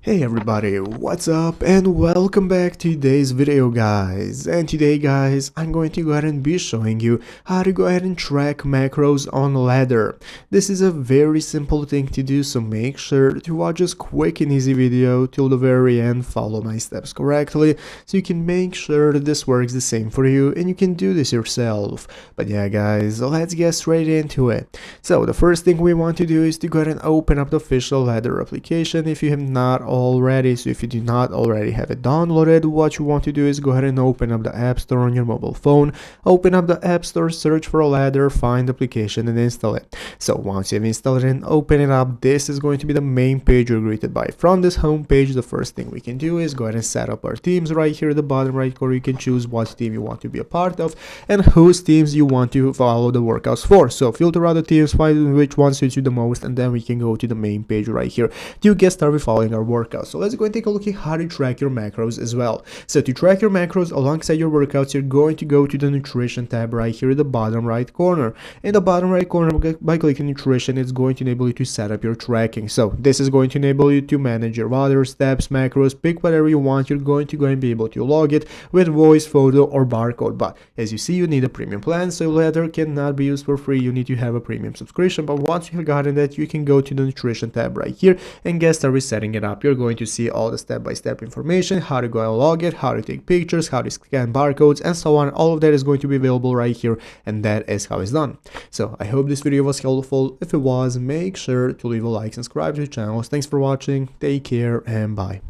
Hey everybody, what's up and welcome back to today's video guys. And today guys, I'm going to go ahead and be showing you how to go ahead and track macros on Ladder. This is a very simple thing to do, so make sure to watch this quick and easy video till the very end, follow my steps correctly, so you can make sure that this works the same for you and you can do this yourself. But yeah guys, let's get straight into it. So the first thing we want to do is to go ahead and open up the official Ladder application if you have not already. So if you do not already have it downloaded, what you want to do is go ahead and open up the App Store on your mobile phone, open up the App Store, search for Ladder, find the application and install it. So once you've installed it and open it up, this is going to be the main page you're greeted by. From this home page, the first thing we can do is go ahead and set up our teams. Right here at the bottom right corner, you can choose what team you want to be a part of and whose teams you want to follow the workouts for. So filter out the teams, find which one suits you the most, and then we can go to the main page right here to get started following our workouts. So let's go and take a look at how to track your macros as well. So to track your macros alongside your workouts, you're going to go to the nutrition tab right here at the bottom right corner. In the bottom right corner, by clicking nutrition, it's going to enable you to set up your tracking. So this is going to enable you to manage your water, steps, macros, pick whatever you want. You're going to go and be able to log it with voice, photo, or barcode. But as you see, you need a premium plan, so Ladder cannot be used for free. You need to have a premium subscription. But once you have gotten that, you can go to the nutrition tab right here and get started setting it up. You're going to see all the step-by-step information, how to go and log it, how to take pictures, how to scan barcodes, and so on. All of that is going to be available right here, and that is how it's done. So I hope this video was helpful. If it was, make sure to leave a like and subscribe to the channel. Thanks for watching, take care, and bye.